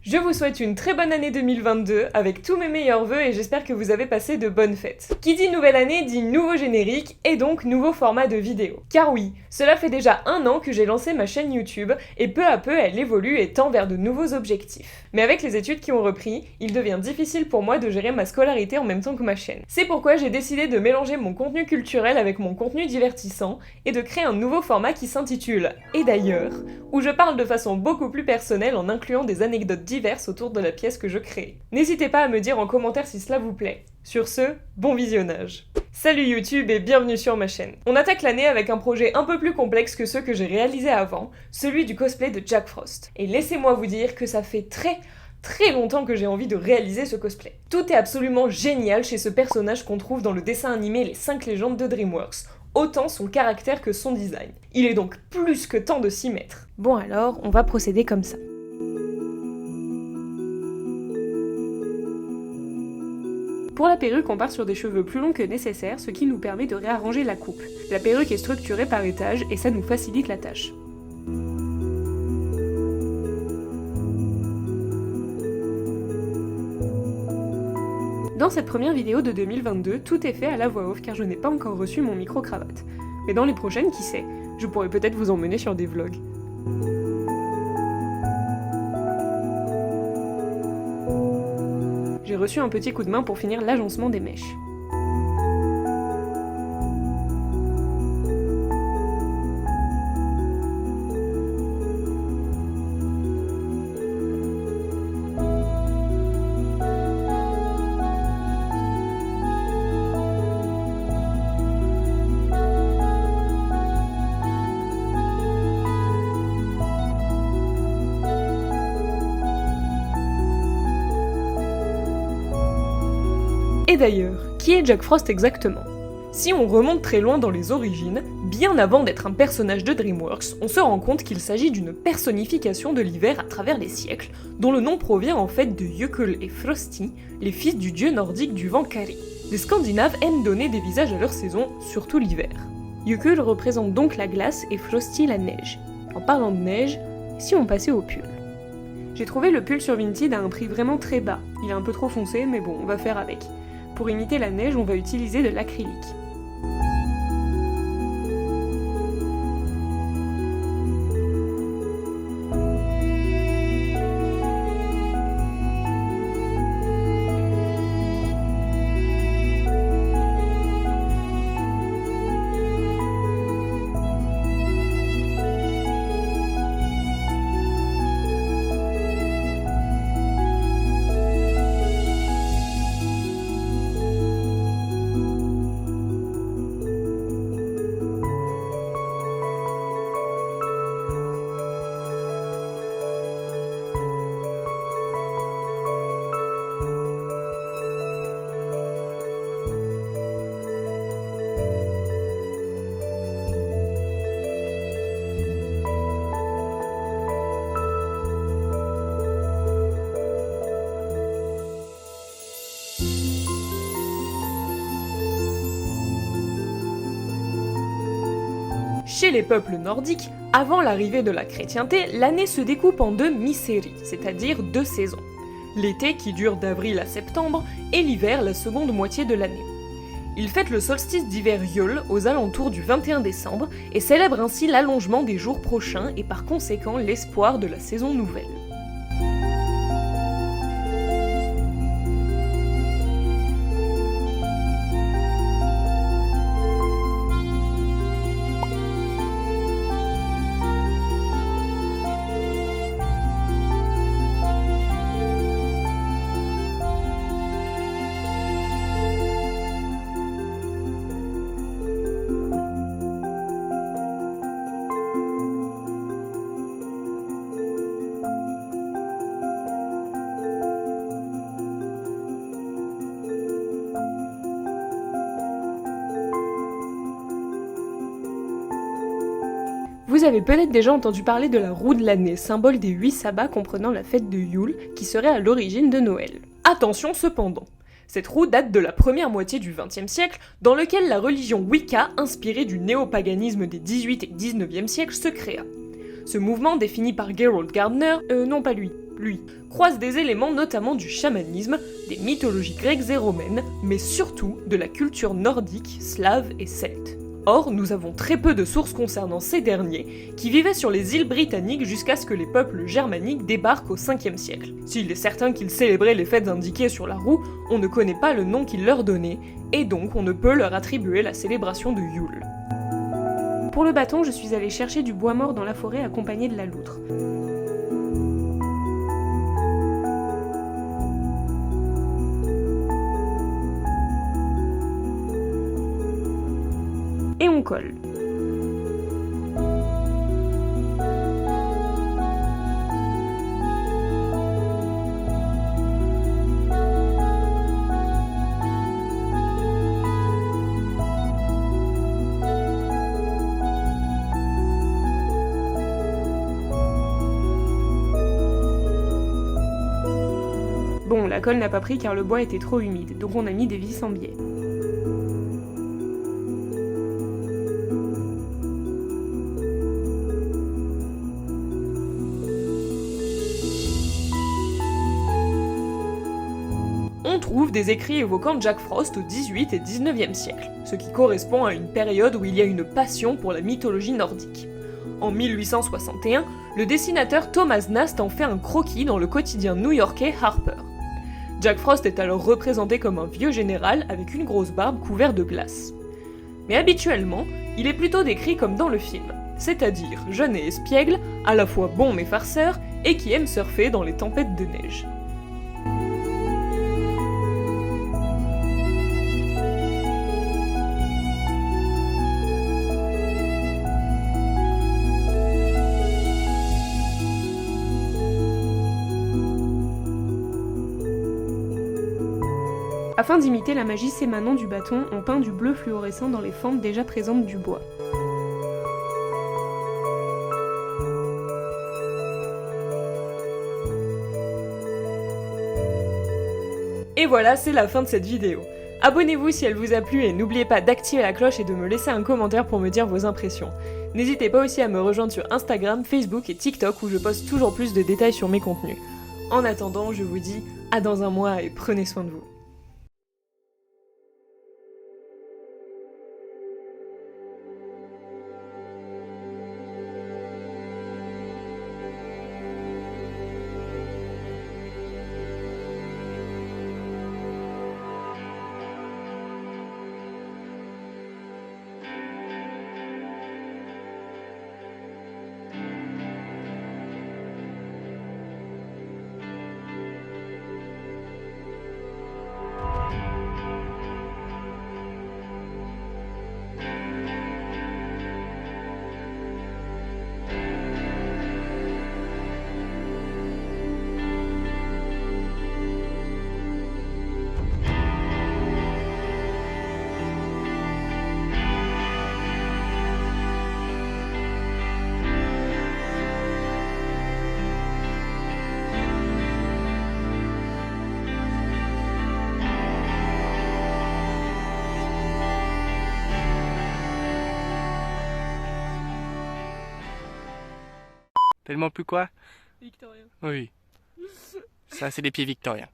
Je vous souhaite une très bonne année 2022 avec tous mes meilleurs vœux et j'espère que vous avez passé de bonnes fêtes. Qui dit nouvelle année dit nouveau générique et donc nouveau format de vidéo. Car oui, cela fait déjà 1 an que j'ai lancé ma chaîne YouTube et peu à peu elle évolue et tend vers de nouveaux objectifs. Mais avec les études qui ont repris, il devient difficile pour moi de gérer ma scolarité en même temps que ma chaîne. C'est pourquoi j'ai décidé de mélanger mon contenu culturel avec mon contenu divertissant et de créer un nouveau format qui s'intitule « Et d'ailleurs », où je parle de façon beaucoup plus personnelle en incluant des anecdotes diverses autour de la pièce que je crée. N'hésitez pas à me dire en commentaire si cela vous plaît. Sur ce, bon visionnage. Salut YouTube et bienvenue sur ma chaîne. On attaque l'année avec un projet un peu plus complexe que ceux que j'ai réalisés avant, celui du cosplay de Jack Frost. Et laissez-moi vous dire que ça fait très longtemps que j'ai envie de réaliser ce cosplay. Tout est absolument génial chez ce personnage qu'on trouve dans le dessin animé Les 5 légendes de DreamWorks. Autant son caractère que son design. Il est donc plus que temps de s'y mettre. Bon alors, on va procéder comme ça. Pour la perruque, on part sur des cheveux plus longs que nécessaire, ce qui nous permet de réarranger la coupe. La perruque est structurée par étages et ça nous facilite la tâche. Dans cette première vidéo de 2022, tout est fait à la voix off car je n'ai pas encore reçu mon micro-cravate. Mais dans les prochaines, qui sait, je pourrais peut-être vous emmener sur des vlogs. J'ai reçu un petit coup de main pour finir l'agencement des mèches. Et d'ailleurs, qui est Jack Frost exactement ? Si on remonte très loin dans les origines, bien avant d'être un personnage de DreamWorks, on se rend compte qu'il s'agit d'une personnification de l'hiver à travers les siècles, dont le nom provient en fait de Jökull et Frosty, les fils du dieu nordique du vent Kari. Les Scandinaves aiment donner des visages à leur saison, surtout l'hiver. Jökull représente donc la glace et Frosty la neige. En parlant de neige, si on passait au pull ? J'ai trouvé le pull sur Vinted à un prix vraiment très bas. Il est un peu trop foncé, mais bon, on va faire avec. Pour imiter la neige, on va utiliser de l'acrylique. Chez les peuples nordiques, avant l'arrivée de la chrétienté, l'année se découpe en 2 mi-séries, c'est-à-dire 2 saisons. L'été qui dure d'avril à septembre et l'hiver la seconde moitié de l'année. Ils fêtent le solstice d'hiver Yule aux alentours du 21 décembre et célèbrent ainsi l'allongement des jours prochains et par conséquent l'espoir de la saison nouvelle. Vous avez peut-être déjà entendu parler de la roue de l'année, symbole des 8 sabbats comprenant la fête de Yule, qui serait à l'origine de Noël. Attention cependant, cette roue date de la première moitié du XXe siècle, dans lequel la religion Wicca, inspirée du néopaganisme des 18 et 19e siècles, se créa. Ce mouvement, défini par Gerald Gardner, non pas lui, lui, croise des éléments notamment du chamanisme, des mythologies grecques et romaines, mais surtout de la culture nordique, slave et celte. Or, nous avons très peu de sources concernant ces derniers, qui vivaient sur les îles britanniques jusqu'à ce que les peuples germaniques débarquent au 5e siècle. S'il est certain qu'ils célébraient les fêtes indiquées sur la roue, on ne connaît pas le nom qu'ils leur donnaient, et donc on ne peut leur attribuer la célébration de Yule. Pour le bâton, je suis allée chercher du bois mort dans la forêt accompagné de la loutre. Et on colle. Bon, la colle n'a pas pris car le bois était trop humide, donc on a mis des vis en biais. On trouve des écrits évoquant Jack Frost au XVIIIe et XIXe siècle, ce qui correspond à une période où il y a une passion pour la mythologie nordique. En 1861, le dessinateur Thomas Nast en fait un croquis dans le quotidien new-yorkais Harper. Jack Frost est alors représenté comme un vieux général avec une grosse barbe couverte de glace. Mais habituellement, il est plutôt décrit comme dans le film, c'est-à-dire jeune et espiègle, à la fois bon mais farceur, et qui aime surfer dans les tempêtes de neige. Afin d'imiter la magie s'émanant du bâton, on peint du bleu fluorescent dans les fentes déjà présentes du bois. Et voilà, c'est la fin de cette vidéo. Abonnez-vous si elle vous a plu et n'oubliez pas d'activer la cloche et de me laisser un commentaire pour me dire vos impressions. N'hésitez pas aussi à me rejoindre sur Instagram, Facebook et TikTok où je poste toujours plus de détails sur mes contenus. En attendant, je vous dis à dans un mois et prenez soin de vous. Tellement plus quoi? Victorien. Oui. Ça, c'est des pieds victoriens.